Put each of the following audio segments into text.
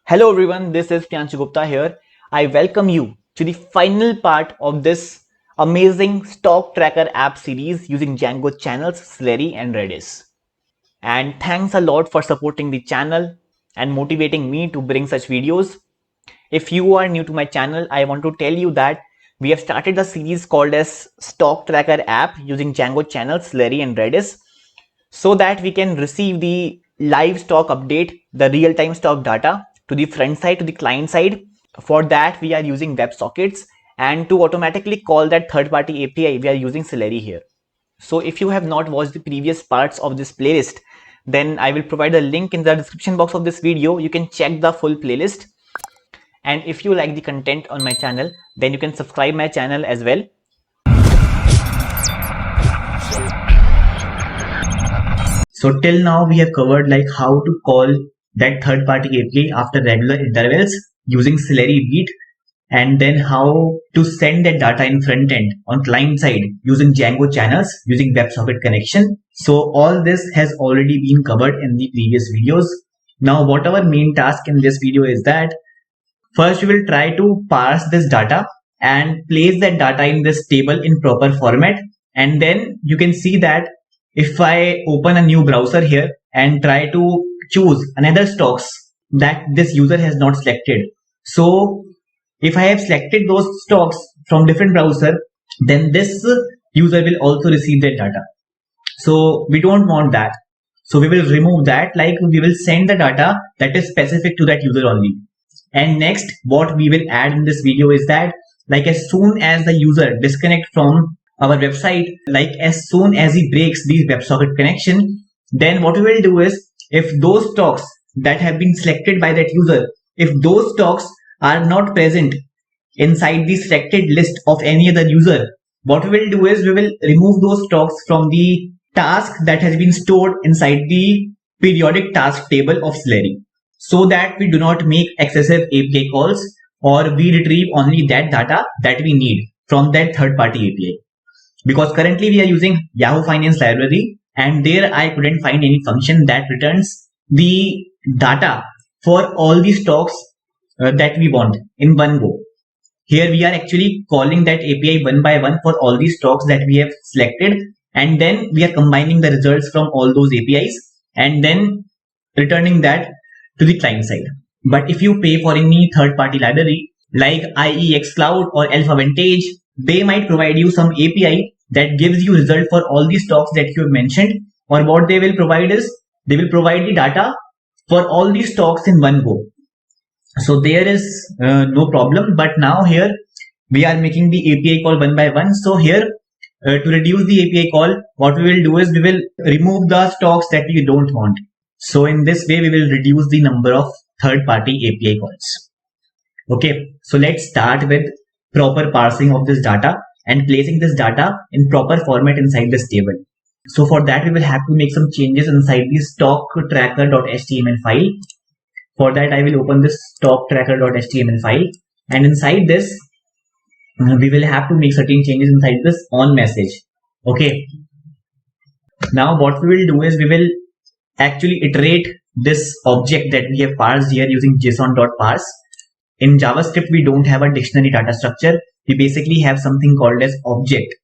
Hello everyone, this is Priyanshu Gupta here. I welcome you to the final part of this amazing stock tracker app series using Django channels, Celery and Redis. And thanks a lot for supporting the channel and motivating me to bring such videos. If you are new to my channel, I want to tell you that we have started a series called as Stock Tracker app using Django channels, Celery and Redis so that we can receive the live stock update, the real-time stock data to the front side, to the client side. For that, we are using WebSockets, and to automatically call that third-party API, we are using Celery here. So if you have not watched the previous parts of this playlist, then I will provide a link in the description box of this video. You can check the full playlist. And if you like the content on my channel, then you can subscribe my channel as well. So till now we have covered like how to call that third party API after regular intervals using Celery Beat, and then how to send that data in front end on client side using Django channels using WebSocket connection. So all this has already been covered in the previous videos. Now what our main task in this video is that first we will try to parse this data and place that data in this table in proper format, and then you can see that if I open a new browser here and try to choose another stocks that this user has not selected, so if I have selected those stocks from different browser, then this user will also receive that data. So we don't want that. So we will remove that, like we will send the data that is specific to that user only. And next, what we will add in this video is that, like as soon as the user disconnect from our website, like as soon as he breaks the WebSocket connection, then what we will do is, if those stocks that have been selected by that user, if those stocks are not present inside the selected list of any other user, what we will do is we will remove those stocks from the task that has been stored inside the periodic task table of Celery, so that we do not make excessive API calls, or we retrieve only that data that we need from that third party API. Because currently we are using Yahoo Finance library, and there I couldn't find any function that returns the data for all the stocks that we want in one go. Here we are actually calling that API one by one for all these stocks that we have selected, and then we are combining the results from all those APIs and then returning that to the client side. But if you pay for any third party library like IE Xcloud or Alpha Vantage, they might provide you some API that gives you result for all the stocks that you have mentioned, or what they will provide is they will provide the data for all the stocks in one go. So there is no problem. But now here we are making the API call one by one. So here to reduce the API call, what we will do is we will remove the stocks that we don't want. So in this way we will reduce the number of third party API calls. Okay, so let's start with proper parsing of this data and placing this data in proper format inside this table. So for that we will have to make some changes inside the stock tracker.html file. For that I will open this stock tracker.html file, and inside this we will have to make certain changes inside this on message. Okay, now what we will do is we will actually iterate this object that we have parsed here using json.parse. In JavaScript we don't have a dictionary data structure, we basically have something called as object.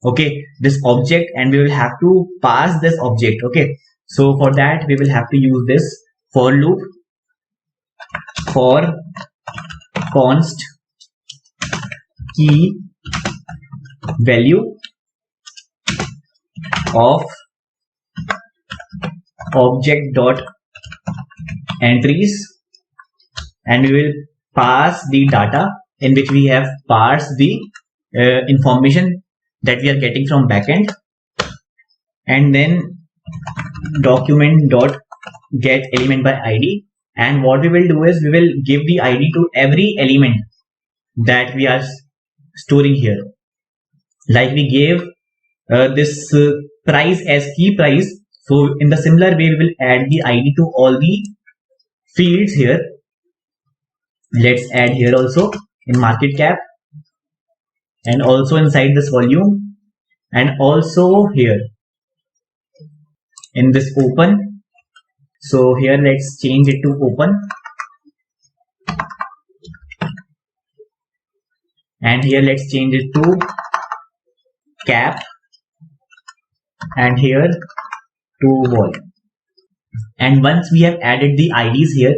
Okay, this object, and we will have to parse this object. Okay, so for that we will have to use this for loop for const key value of object dot entries, and we will pass the data in which we have parsed the information that we are getting from backend, and then document dot get element by id. And what we will do is we will give the id to every element that we are storing here. Like we gave this price as key price, so in the similar way we will add the id to all the fields here. Let's add here also in market cap, and also inside this volume, and also here in this open. So here let's change it to open, and here let's change it to cap, and here to wall. And once we have added the IDs here,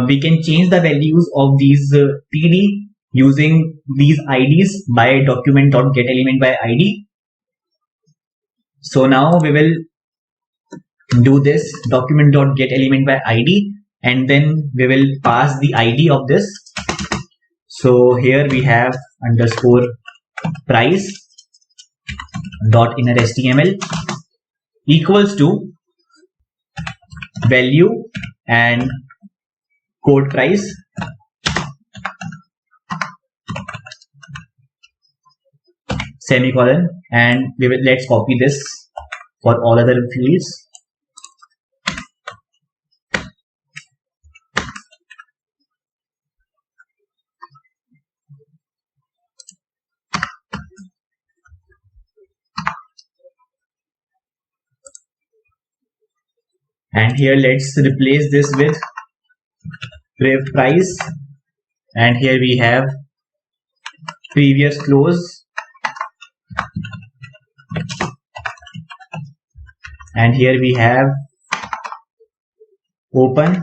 we can change the values of these TD using these IDs by document.getElementById. by ID. So now we will do this document.getElementById, by ID, and then we will pass the ID of this. So here we have underscore price dot inner HTML equals to value and quote price, semicolon, and we will let's copy this for all other fields. And here let's replace this with prev price, and here we have previous close, and here we have open,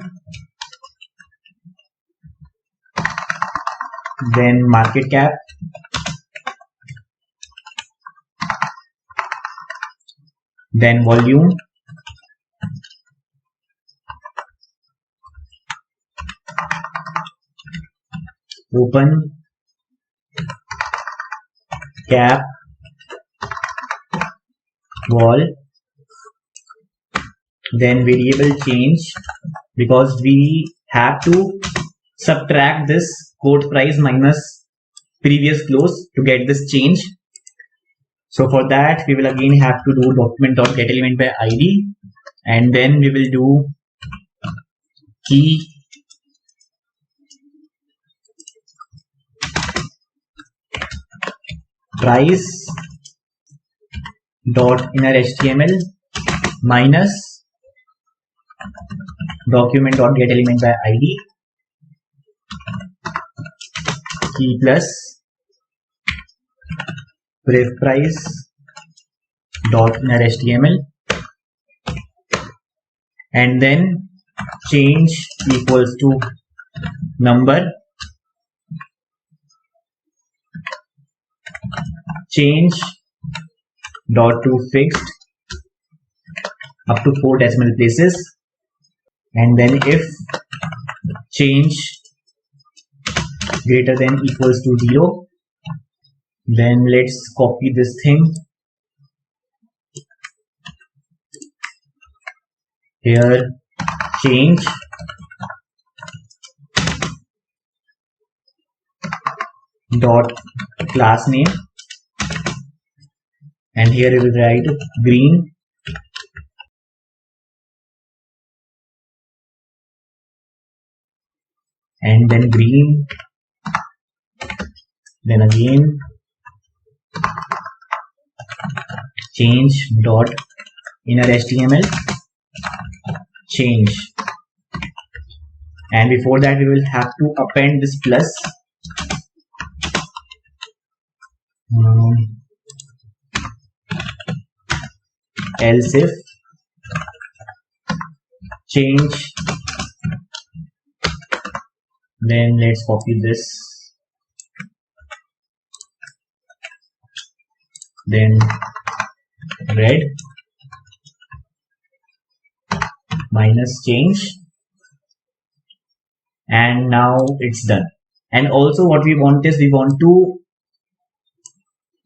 then market cap, then volume, open, cap, wall, then variable change, because we have to subtract this quote price minus previous close to get this change. So for that we will again have to do document.getElementById, and then we will do key price dot inner HTML minus document.getElementById key plus prev price dot inner HTML, and then change equals to number, change dot to fixed up to 4 decimal places, and then if change greater than equals to 0, then let's copy this thing here, change dot class name, and here we will write green, and then green, then again change dot inner HTML change, and before that we will have to append this plus, else if change, then let's copy this, then red minus change, and now it's done. And also what we want is we want to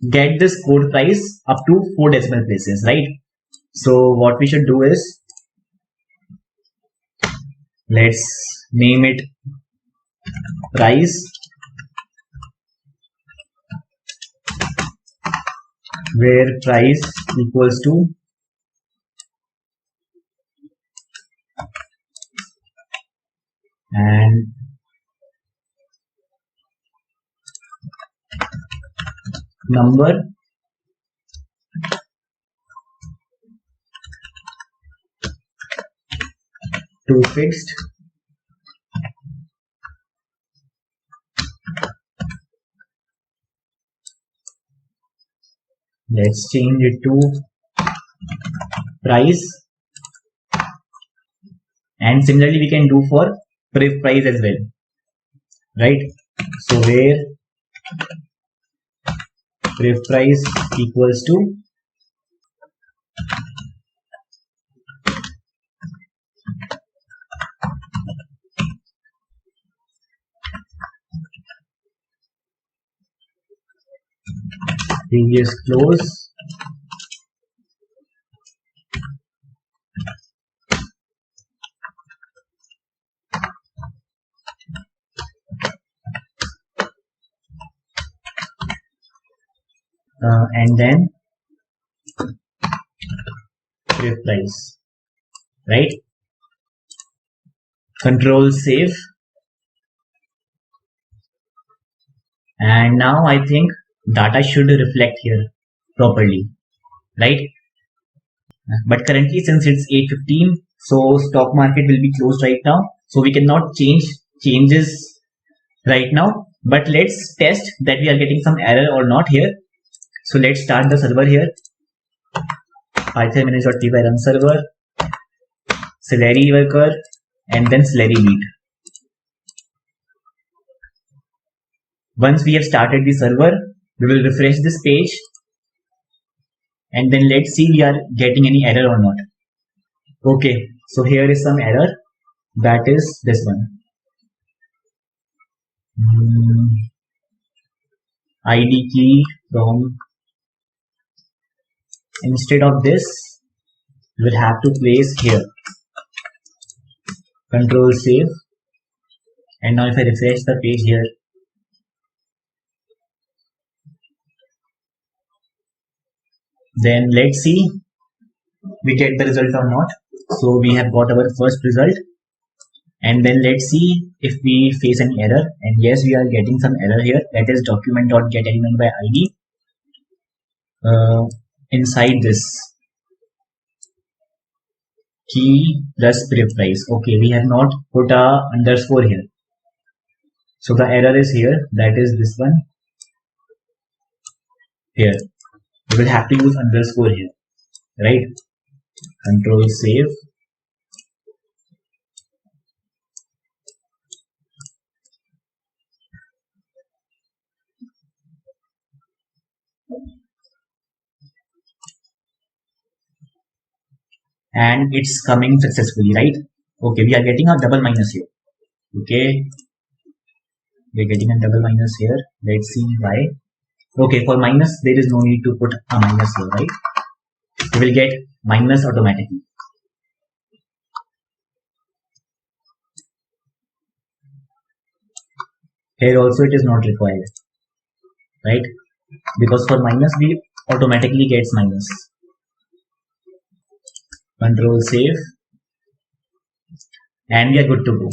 get this quote price up to 4 decimal places, right? So what we should do is, let's name it price where price equals to and number to fixed Let's change it to price, and similarly we can do for prev price as well, right? So where prev price equals to previous close and then prev price, right? Control save, and now I think data should reflect here properly, right? But currently since it's 8:15, so stock market will be closed right now, so we cannot changes right now, but let's test that we are getting some error or not here. So let's start the server here. Python manage.py run server, Celery worker, and then Celery beat. Once we have started the server, we will refresh this page, and then let's see we are getting any error or not. Okay, so here is some error, that is this one. ID key from, instead of this we'll have to place here. Control save, and now if I refresh the page here, then let's see we get the result or not. So we have got our first result, and then let's see if we face any error, and yes, we are getting some error here, that is document.getElement by ID. Inside this key plus prev price, okay, we have not put a underscore here, so the error is here, that is this one here. We will have to use underscore here, right? Control save, and it's coming successfully, right? Okay, we are getting a double minus here. Okay, we are getting a double minus here. Let's see why. Okay, for minus there is no need to put a minus here, right? We will get minus automatically. Here also it is not required, right? Because for minus we automatically gets minus. Control save, and we are good to go.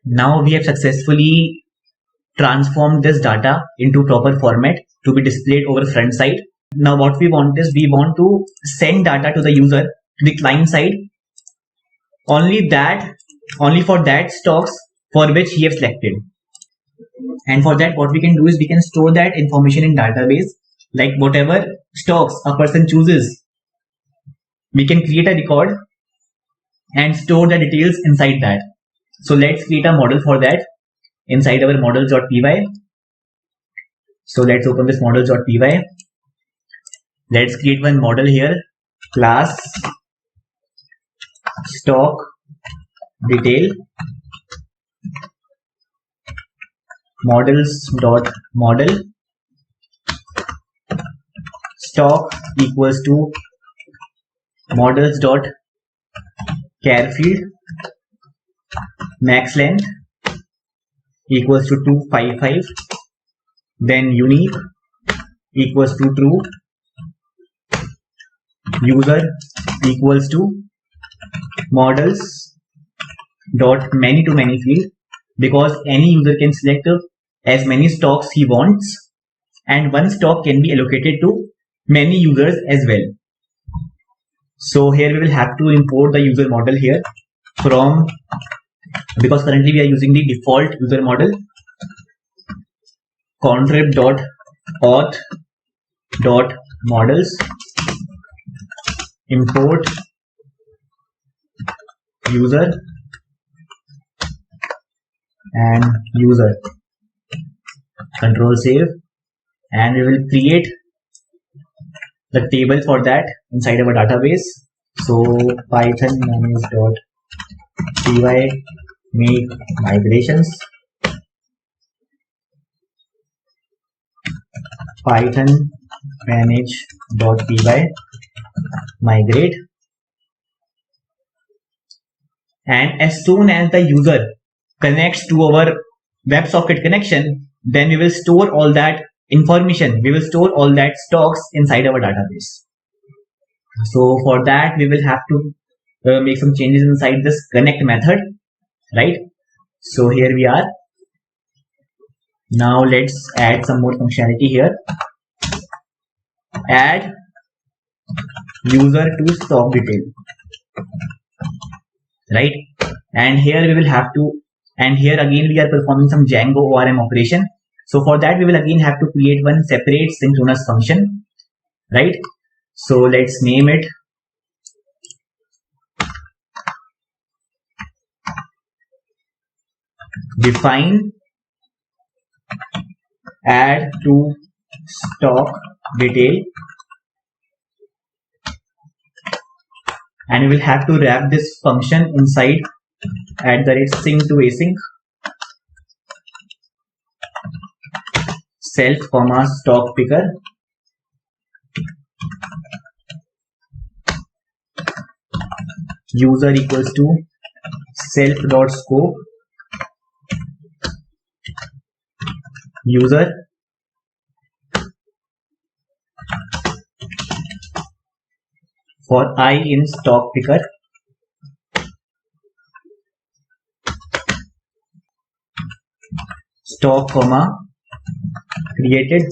Now we have successfully transformed this data into proper format to be displayed over front side. Now what we want is, we want to send data to the user to the client side, only for that stocks for which he have selected. And for that what we can do is, we can store that information in database, like whatever stocks a person chooses, we can create a record and store the details inside that. So let's create a model for that inside our models.py. So let's open this models.py. Let's create one model here, class stock detail models.model stock equals to models.char field, max length equals to 255, then unique equals to true, user equals to models dot many to many field, because any user can select as many stocks he wants, and one stock can be allocated to many users as well. So here we will have to import the user model here from, because currently we are using the default user model, contrib.auth.models import user and user, control save, and we will create the table for that inside our database. So python manage.py make migrations, python manage.py migrate, and as soon as the user connects to our WebSocket connection, then we will store all that information, we will store all that stocks inside our database. So for that we will have to make some changes inside this connect method, right? So here we are. Now let's add some more functionality here. Add user to stock detail, right? And here we will have to, and here again we are performing some Django ORM operation. So for that we will again have to create one separate synchronous function, right? So let's name it define add to stock detail, and we will have to wrap this function inside @sync to async self comma stock picker user equals to self dot scope user for I in stock picker, stock comma created,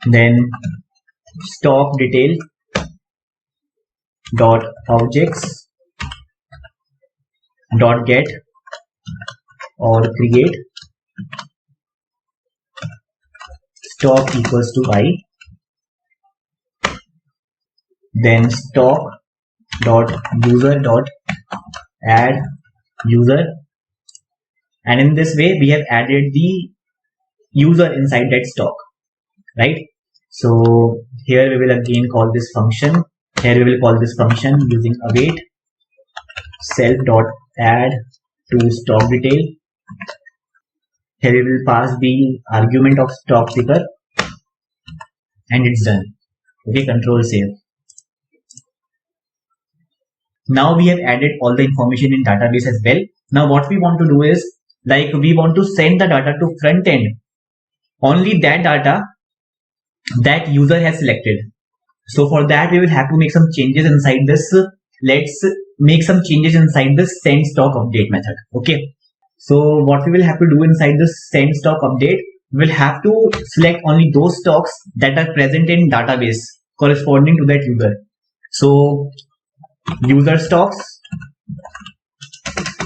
then stock detail dot objects dot get or create stock equals to I, then stock dot user dot add user, and in this way we have added the user inside that stock, right? So here we will again call this function, here we will call this function using await self dot add to stock detail, here we will pass the argument of stock picker, and it's done. Okay, control save. Now we have added all the information in database as well. Now what we want to do is, like, we want to send the data to front end, only that data that user has selected. So for that we will have to make some changes inside this. Let's make some changes inside this send stock update method. Okay, so what we will have to do inside this send stock update, we will have to select only those stocks that are present in database corresponding to that user. So user stocks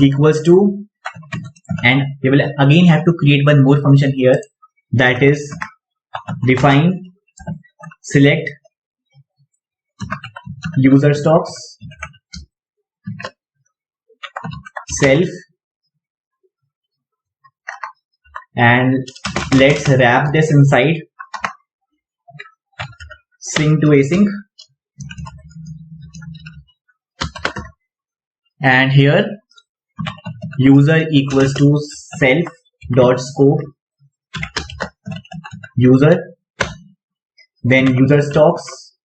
equals to, and we will again have to create one more function here, that is define select user stocks self, and let's wrap this inside sync to async, and here user equals to self dot scope user, then user stocks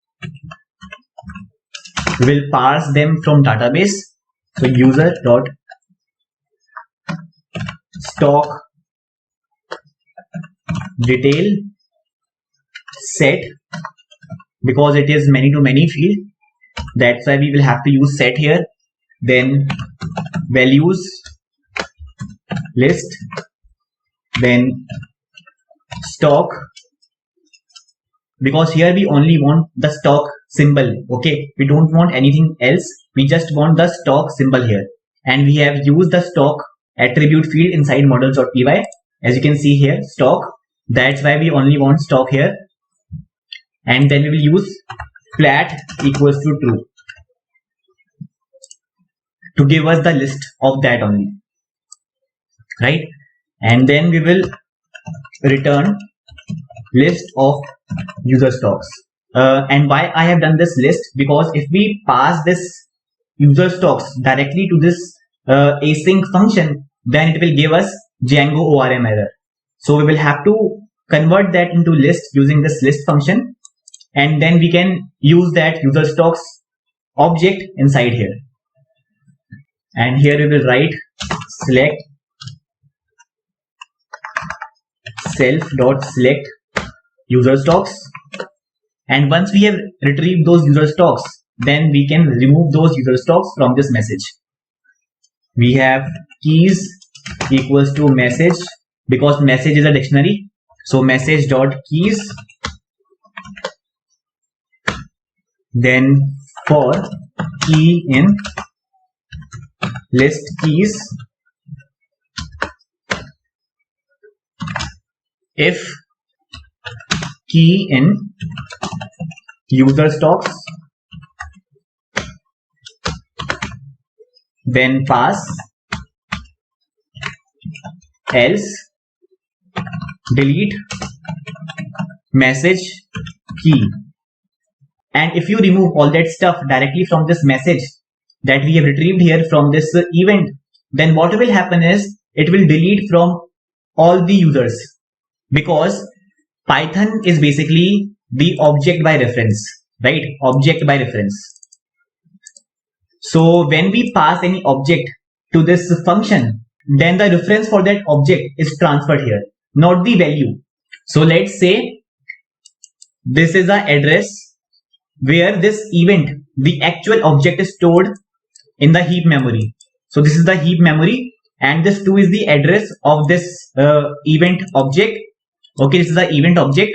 will parse them from database. So user dot stock detail set, because it is many to many field, that's why we will have to use set here, then values list, then stock because here we only want the stock symbol. Okay, we don't want anything else. We just want the stock symbol here, and we have used the stock attribute field inside models.py. As you can see here, stock. That's why we only want stock here, and then we will use flat equals to true to give us the list of that only, right? And then we will return list of user stocks. And why I have done this list, because if we pass this user stocks directly to this async function, then it will give us Django ORM error. So we will have to convert that into list using this list function, and then we can use that user stocks object inside here. And here we will write select self.select user stocks, and once we have retrieved those user stocks, then we can remove those user stocks from this message. We have keys equals to message, because message is a dictionary, so message.keys. Then for key in list keys, if key in user stocks, then pass, else delete message key. And if you remove all that stuff directly from this message that we have retrieved here from this event, then what will happen is it will delete from all the users, because Python is basically the object by reference, right? Object by reference. So when we pass any object to this function, then the reference for that object is transferred here, not the value. So let's say this is the address where this event, the actual object, is stored in the heap memory. So this is the heap memory, and this 2 is the address of this event object. Okay, this is the event object,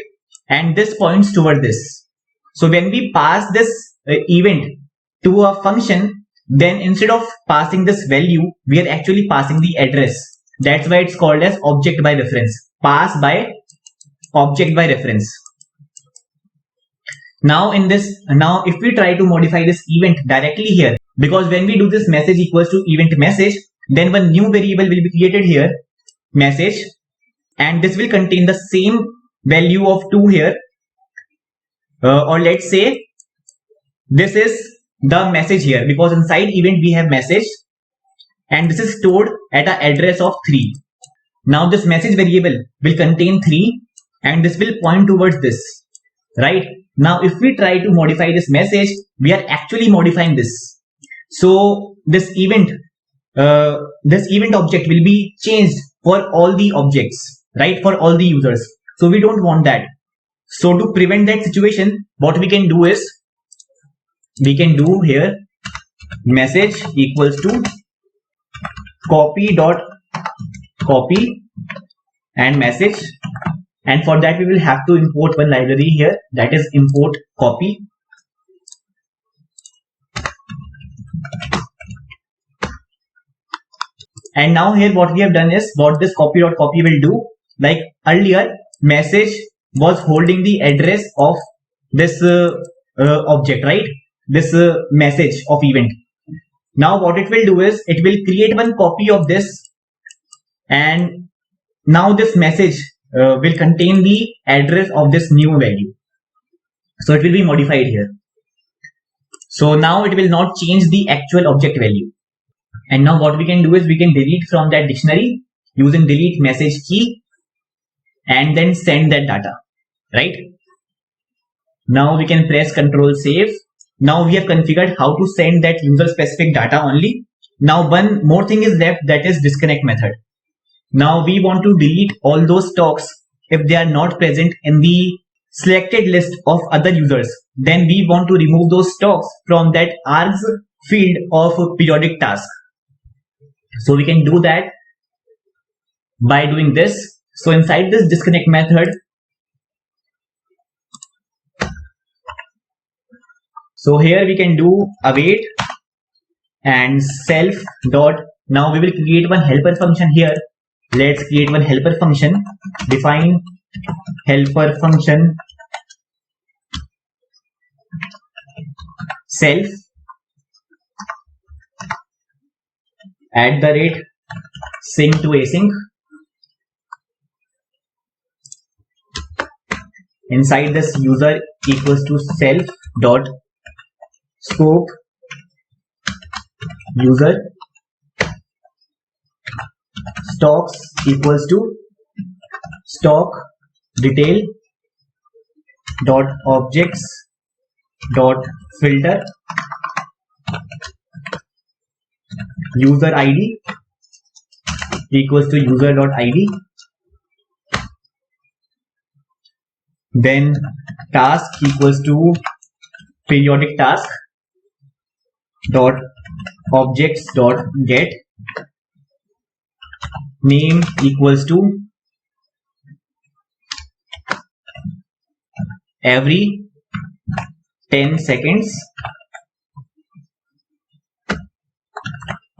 and this points toward this. So when we pass this event to a function, then instead of passing this value, we are actually passing the address. That's why it's called as object by reference. Pass by object by reference. Now if we try to modify this event directly here, because when we do this message equals to event message, then one new variable will be created here, message, and this will contain the same value of 2 here, or let's say this is the message here, because inside event we have message, and this is stored at an address of 3. Now this message variable will contain 3, and this will point towards this, right? Now if we try to modify this message, we are actually modifying this. So this event object will be changed for all the objects, right? For all the users. So we don't want that. So to prevent that situation, what we can do is, we can do here message equals to copy and message, and for that we will have to import one library here, that is import copy. And now here what we have done is, what this copy.copy will do, like earlier message was holding the address of this object, right? This message of event. Now what it will do is, it will create one copy of this, and now this message will contain the address of this new value. So it will be modified here. So now it will not change the actual object value. And now what we can do is, we can delete from that dictionary using delete message key, and then send that data, right? Now we can press Ctrl save. Now we have configured how to send that user specific data only. Now one more thing is left, that is disconnect method. Now we want to delete all those stocks if they are not present in the selected list of other users. Then we want to remove those stocks from that args field of periodic task. So we can do that by doing this. So inside this disconnect method, So here we can do await and self dot. Now we will create one helper function here. Let's create one helper function. Define helper function self @ sync to async. Inside this user equals to self dot scope user stocks equals to stock detail dot objects dot filter user id equals to user dot id. Then task equals to periodic task dot objects dot get. Name equals to every 10 seconds.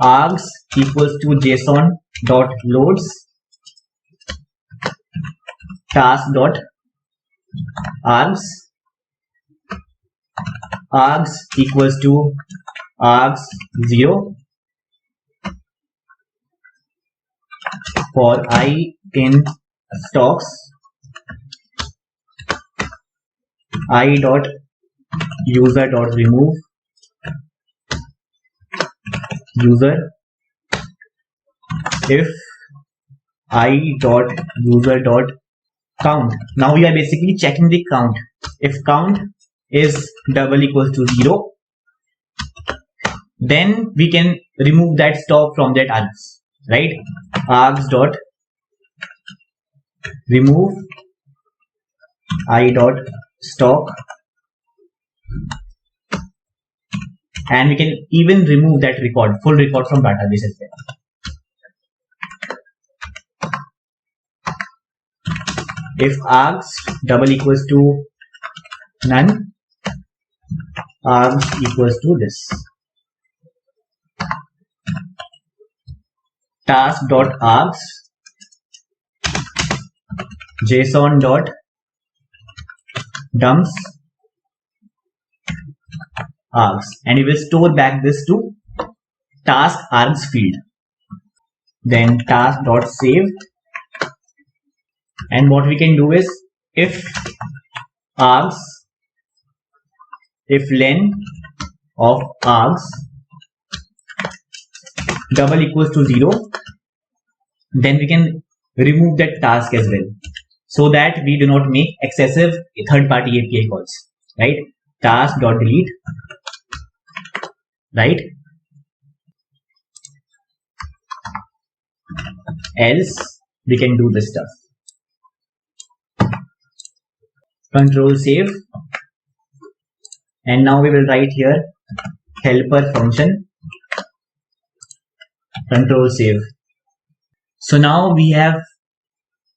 Args equals to json dot loads task dot args. Args equals to args 0 for I in stocks. I dot user dot remove user if I dot user dot count. Now we are basically checking the count. If count is double equals to 0, then we can remove that stock from that args, right? Args dot remove I dot stock, and we can even remove that record, full record from database as well. If args double equals to none, args equals to this. Task dot args json dot dumps args, and we will store back this to task args field. Then task dot save, and what we can do is if args, if len of args double equals to 0, then we can remove that task as well, so that we do not make excessive third-party API calls, right? Task dot delete, right? Else we can do this stuff. Control save, and now we will write here helper function. Control save. So now we have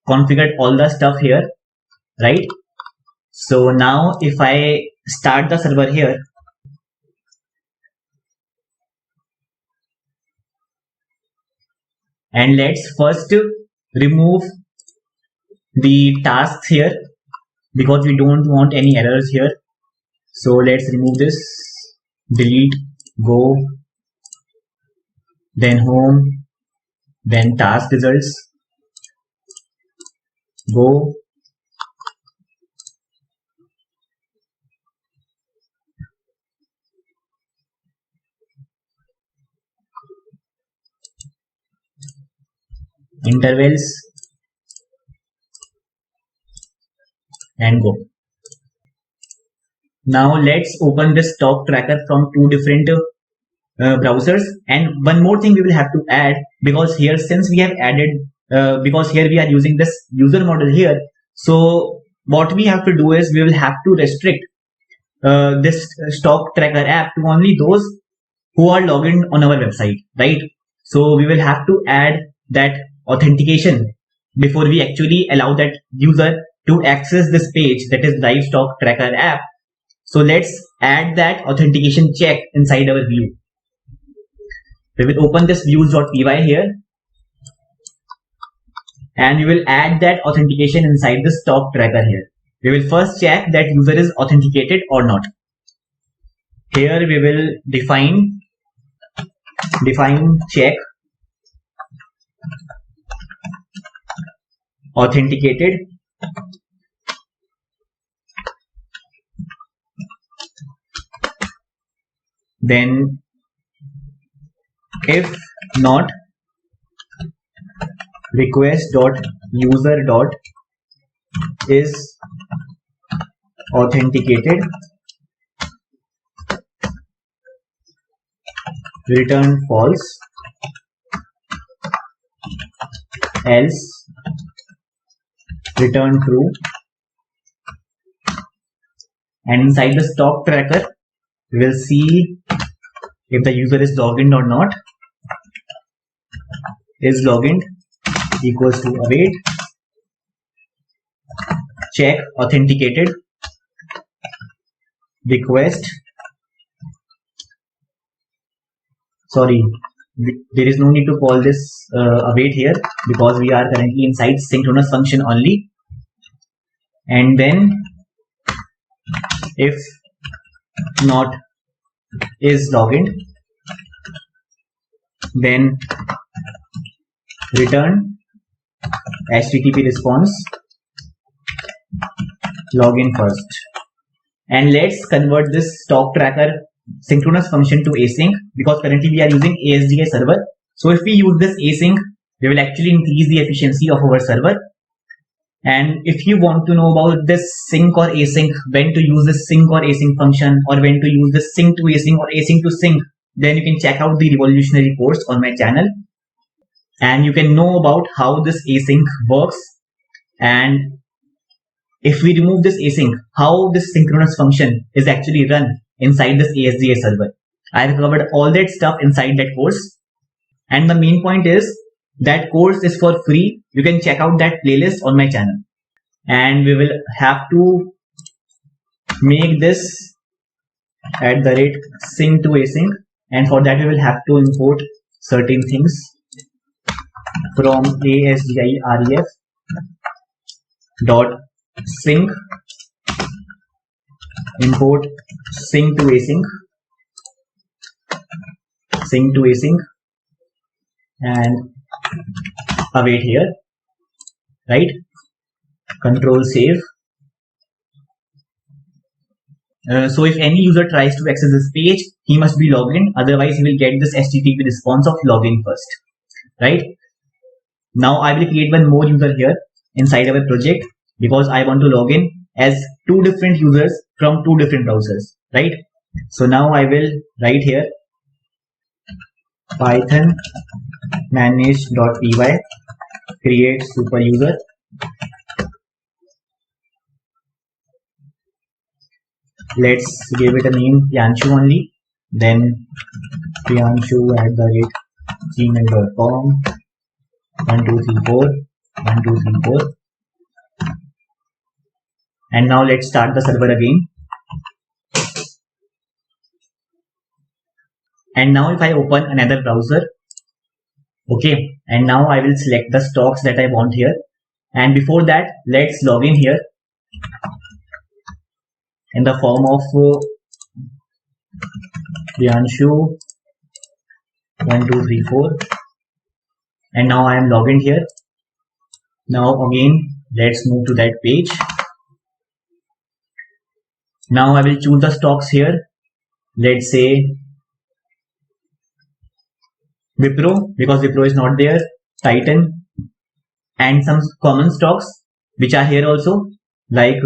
configured all the stuff here, right? So now if I start the server here, and let's first remove the tasks here because we don't want any errors here. So let's remove this, delete, go, then home, then task results, go, intervals, and go. Now let's open this stock tracker from two different browsers. And one more thing we will have to add, because here since we have added because here we are using this user model here, so what we have to do is we will have to restrict this stock tracker app to only those who are logged in on our website, right? So we will have to add that authentication before we actually allow that user to access this page, that is live stock tracker app. So let's add that authentication check inside our view. We will open this views.py here, and we will add that authentication inside the stock tracker here. We will first check that user is authenticated or not. Here we will define check authenticated, then if not, request.user.is authenticated, return false, else return true. And inside the stock tracker, we will see if the user is logged in or not. Is logged in equals to await check authenticated request. Sorry, there is no need to call this await here because we are currently inside synchronous function only. And then if not is logged in, then return HTTP response login first. And let's convert this stock tracker synchronous function to async, because currently we are using ASGI server. So if we use this async, we will actually increase the efficiency of our server. And if you want to know about this sync or async, when to use this sync or async function, or when to use this sync to async or async to sync, then you can check out the revolutionary course on my channel, and you can know about how this async works. And if we remove this async, how this synchronous function is actually run inside this ASGI server. I have covered all that stuff inside that course. And the main point is that course is for free. You can check out that playlist on my channel. And we will have to make this @sync to async. And for that we will have to import certain things from ASGI ref dot sync, import sync to async, and await here, right? Control save. So if any user tries to access this page, he must be logged in, otherwise he will get this HTTP response of login first, right? Now I will create one more user here inside our project, because I want to log in as two different users from two different browsers, right? So now I will write here python manage.py create super user. Let's give it a name Priyanshu only, then priyanshu@gmail.com 1234. And now let's start the server again. And now if I open another browser, okay, and now I will select the stocks that I want here. And before that, let's log in here in the form of Priyanshu 1234. And now I am logged in here. Now again, let's move to that page. Now I will choose the stocks here. Let's say Wipro, because Wipro is not there, Titan, and some common stocks which are here also, like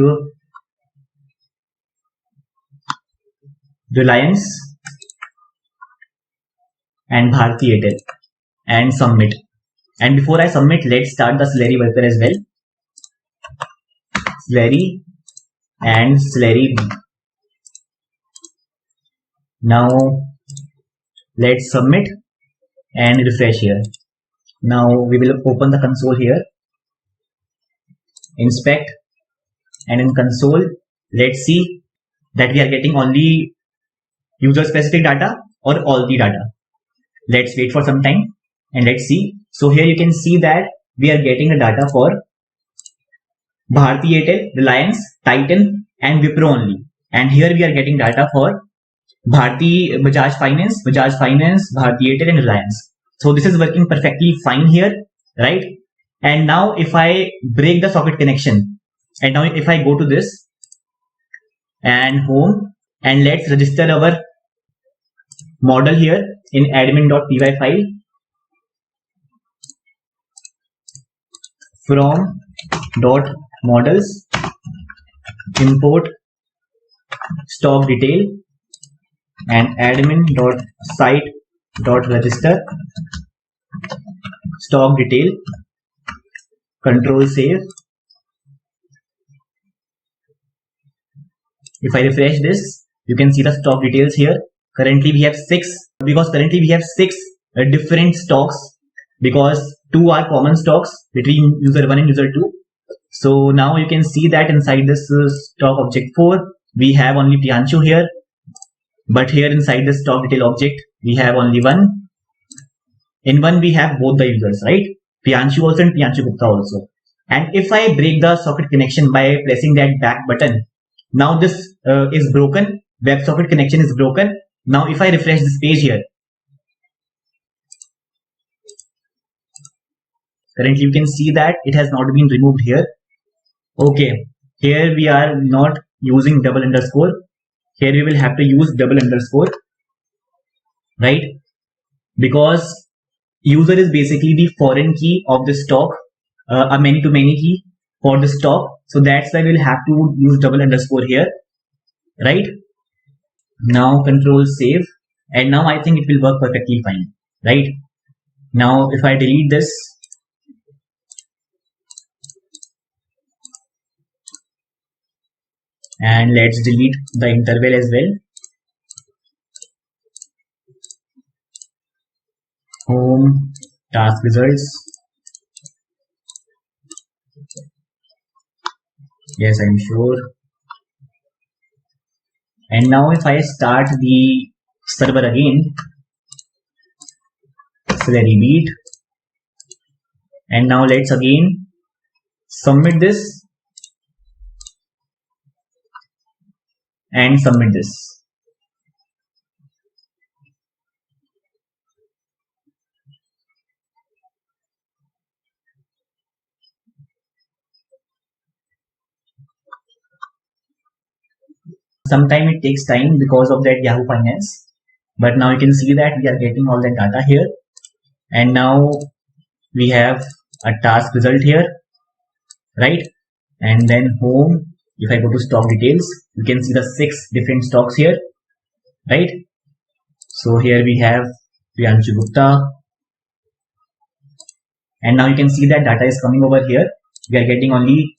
Reliance and Bharti Airtel, and submit. And before I submit, let's start the Slurry worker as well. Slurry and Slurry B. Now let's submit and refresh here. Now we will open the console here, inspect, and in console let's see that we are getting only user specific data or all the data. Let's wait for some time and let's see. So here you can see that we are getting the data for Bharti Airtel, Reliance, Titan and Wipro only. And here we are getting data for Bajaj Finance, Bharti Airtel and Reliance. So this is working perfectly fine here, right? And now if I break the socket connection, and now if I go to this and home, and let's register our model here in admin.py file from dot models import stock detail and admin.site.register stock detail, control save. If I refresh this, you can see the stock details here. Currently we have six different stocks, because two are common stocks between user 1 and user 2. So now you can see that inside this stock object 4 we have only Priyanshu here, but here inside the stock detail object we have only one. In one we have both the users, right? Priyanshu also and Priyanshu Gupta also. And if I break the socket connection by pressing that back button, now this is broken. WebSocket connection is broken. Now if I refresh this page here, currently you can see that it has not been removed here. Okay, here we are not using double underscore. Here we will have to use double underscore, right? Because user is basically the foreign key of the stock, a many to many key for the stock. So that's why we'll have to use double underscore here, right? Now control save, and now I think it will work perfectly fine, right? Now if I delete this, and let's delete the interval as well. Home task results. Yes, I'm sure. And now if I start the server again, Celery Beat, and now let's again submit this and submit this. Sometimes it takes time because of that Yahoo Finance, but now you can see that we are getting all the data here, and now we have a task result here, right? And then home, if I go to stock details, you can see the 6 different stocks here, right? So here we have Priyanshu Gupta, and now you can see that data is coming over here. We are getting only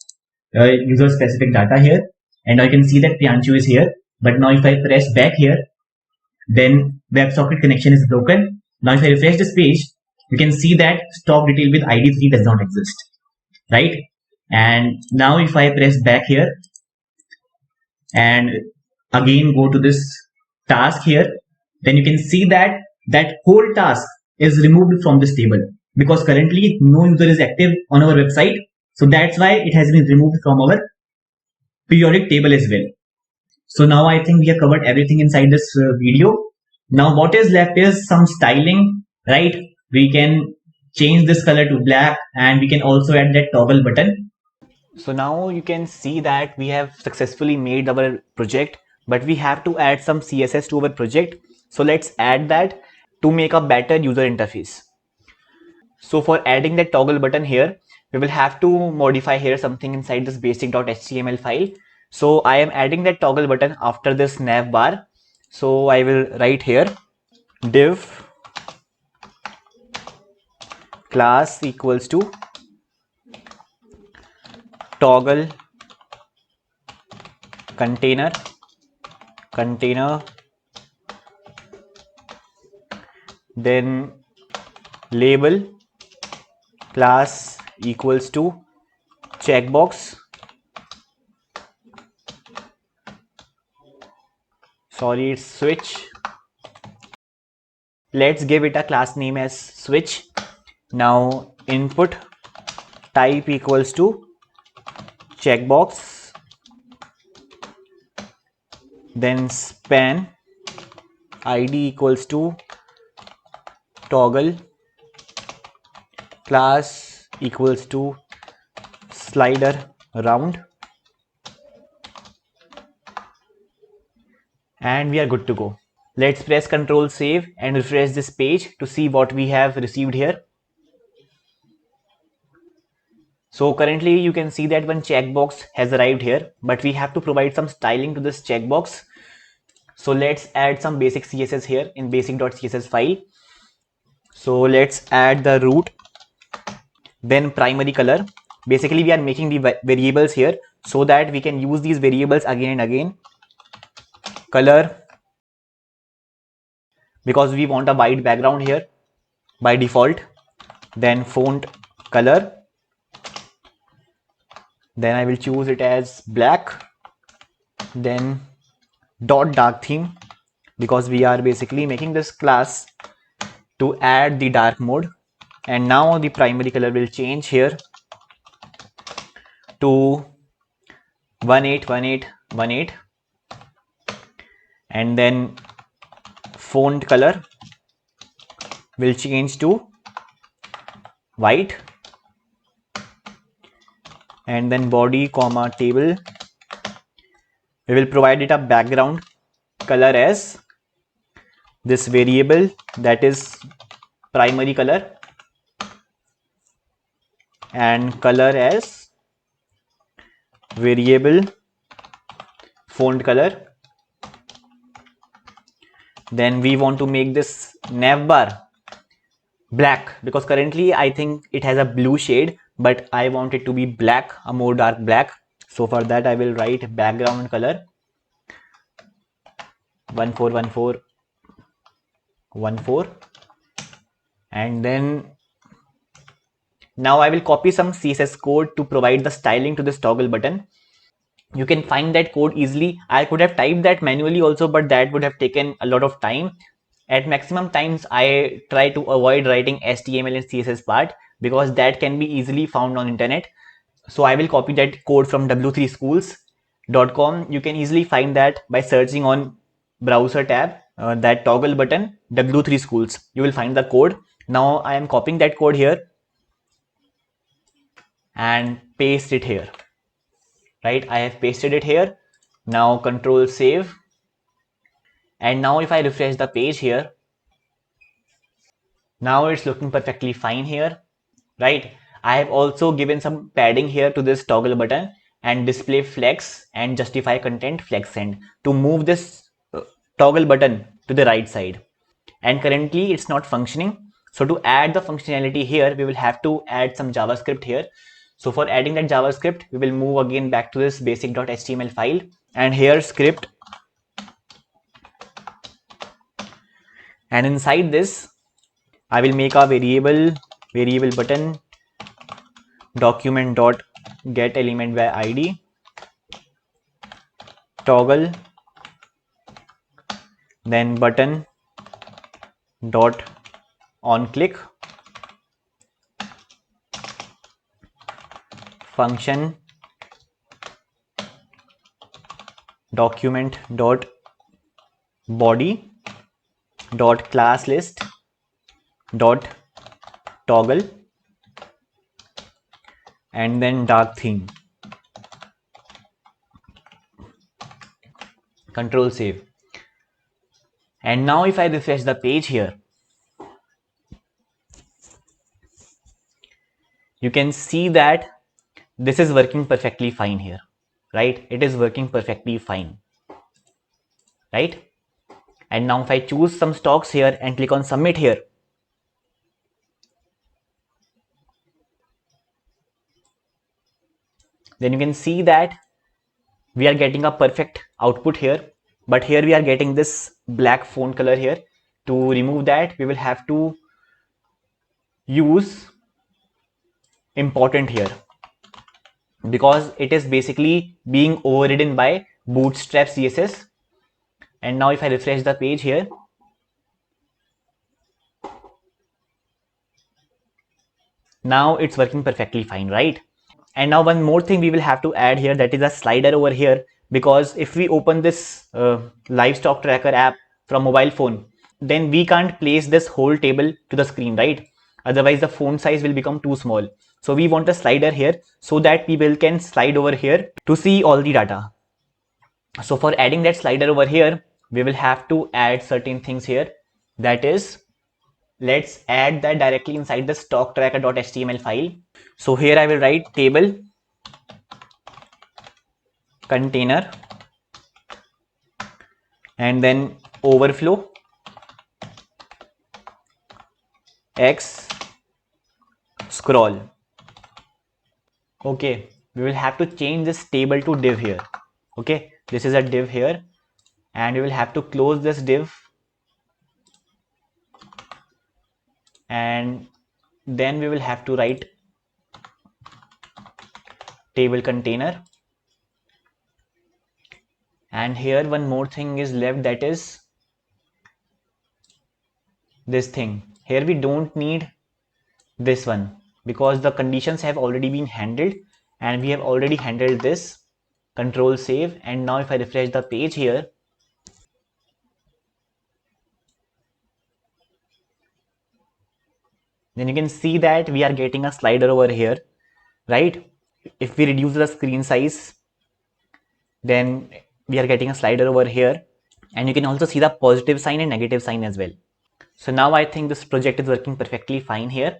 user specific data here, and now you can see that Priyanshu is here. But now if I press back here, then WebSocket connection is broken. Now if I refresh this page, you can see that stock detail with ID3 does not exist, right? And now if I press back here and again go to this task here, then you can see that that whole task is removed from this table, because currently no user is active on our website. So that's why it has been removed from our periodic table as well. So now I think we have covered everything inside this video. Now what is left is some styling, right? We can change this color to black, and we can also add that toggle button. So now you can see that we have successfully made our project, but we have to add some CSS to our project. So let's add that to make a better user interface. So for adding that toggle button here, we will have to modify here something inside this basic.html file. So I am adding that toggle button after this nav bar. So I will write here div class equals to toggle container then label class equals to checkbox. sorry, it's switch. Let's give it a class name as switch. Now input type equals to checkbox, then span id equals to toggle, class equals to slider round, and we are good to go. Let's press Ctrl save and refresh this page to see what we have received here. So currently you can see that one checkbox has arrived here, but we have to provide some styling to this checkbox. So let's add some basic CSS here in basic.css file. So let's add the root, then primary color. Basically we are making the variables here so that we can use these variables again and again. Color, because we want a white background here by default. Then font color, then I will choose it as black. Then dot dark theme, because we are basically making this class to add the dark mode. And now the primary color will change here to 181818, and then font color will change to white, and then body comma table, we will provide it a background color as this variable, that is primary color, and color as variable font color. Then we want to make this navbar black, because currently I think it has a blue shade, but I want it to be black, a more dark black. So for that I will write background color 141414, and then now I will copy some CSS code to provide the styling to this toggle button. You can find that code easily. I could have typed that manually also, but that would have taken a lot of time. At maximum times I try to avoid writing HTML and CSS part, because that can be easily found on internet. So I will copy that code from w3schools.com. You can easily find that by searching on browser tab, that toggle button w3 schools, you will find the code. Now I am copying that code here and paste it here. Right, I have pasted it here. Now Control save, and now if I refresh the page here, now it's looking perfectly fine here. Right, I have also given some padding here to this toggle button, and display flex and justify content flex send to move this toggle button to the right side. And currently it's not functioning. So to add the functionality here, we will have to add some JavaScript here. So for adding that JavaScript, we will move again back to this basic.html file, and here script, and inside this I will make a variable button document dot get element by id toggle, then button dot on click function document dot body dot class list dot toggle, and then dark theme. Control save, and now if I refresh the page here, you can see that this is working perfectly fine here. Right, it is working perfectly fine. Right, and now if I choose some stocks here and click on submit here, then you can see that we are getting a perfect output here. But here we are getting this black font color here. To remove that, we will have to use important here, because it is basically being overridden by Bootstrap CSS. And now if I refresh the page here, now it's working perfectly fine, right? And now one more thing we will have to add here, that is a slider over here, because if we open this livestock tracker app from mobile phone, then we can't place this whole table to the screen, right? Otherwise the font size will become too small. So we want a slider here so that people can slide over here to see all the data. So for adding that slider over here, we will have to add certain things here. That is, let's add that directly inside the stock tracker.html file. So here I will write table container and then overflow x scroll. Okay, we will have to change this table to div here. Okay, this is a div here, and we will have to close this div, and then we will have to write table container. And here one more thing is left, that is this thing. Here we don't need this one because the conditions have already been handled and we have already handled this. Control save, and now if I refresh the page here, then you can see that we are getting a slider over here, right? If we reduce the screen size, then we are getting a slider over here, and you can also see the positive sign and negative sign as well. So now I think this project is working perfectly fine here.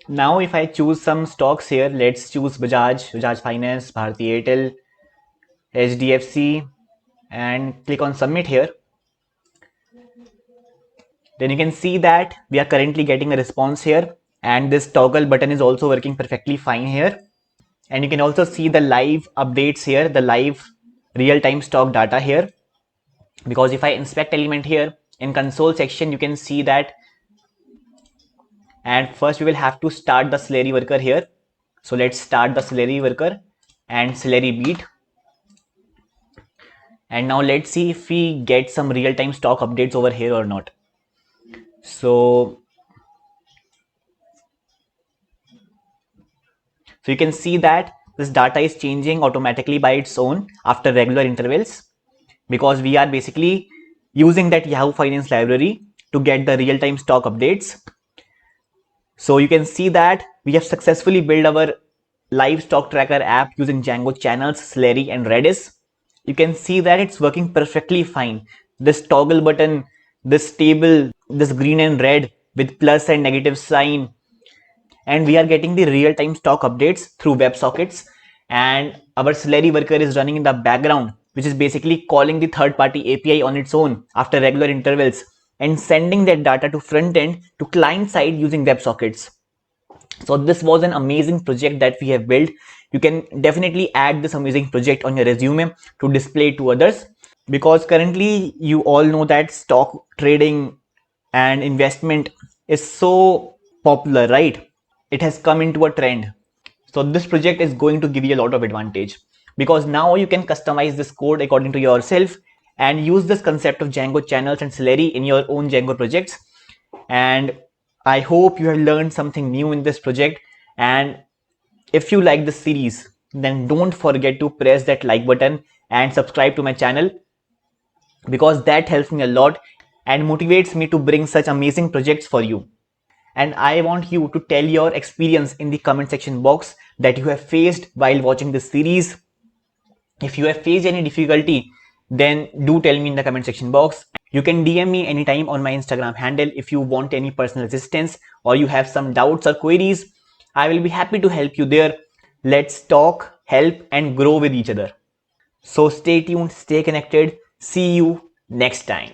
Now if I choose some stocks here, let's choose Bajaj Finance, Bharti Airtel, HDFC, and click on submit here. Then you can see that we are currently getting a response here, and this toggle button is also working perfectly fine here. And you can also see the live updates here, the live real-time stock data here. Because if I inspect element here in console section, you can see that. And first we will have to start the Celery worker here. So let's start the Celery worker and Celery beat. And now let's see if we get some real-time stock updates over here or not. So you can see that this data is changing automatically by its own after regular intervals, because we are basically using that Yahoo Finance library to get the real-time stock updates. So you can see that we have successfully built our live stock tracker app using Django channels, Celery and Redis. You can see that it's working perfectly fine. This toggle button, this table, this green and red with plus and negative sign, and we are getting the real-time stock updates through WebSockets, and our Celery worker is running in the background, which is basically calling the third-party API on its own after regular intervals and sending that data to front end to client side using WebSockets. So this was an amazing project that we have built. You can definitely add this amazing project on your resume to display to others, because currently you all know that stock trading and investment is so popular, right? It has come into a trend. So this project is going to give you a lot of advantage, because now you can customize this code according to yourself and use this concept of Django channels and Celery in your own Django projects. And I hope you have learned something new in this project. And if you like this series, then don't forget to press that like button and subscribe to my channel, because that helps me a lot and motivates me to bring such amazing projects for you. And I want you to tell your experience in the comment section box that you have faced while watching this series. If you have faced any difficulty, then do tell me in the comment section box. You can DM me anytime on my Instagram handle if you want any personal assistance or you have some doubts or queries. I will be happy to help you there. Let's talk, help, and grow with each other. So stay tuned, stay connected. See you next time.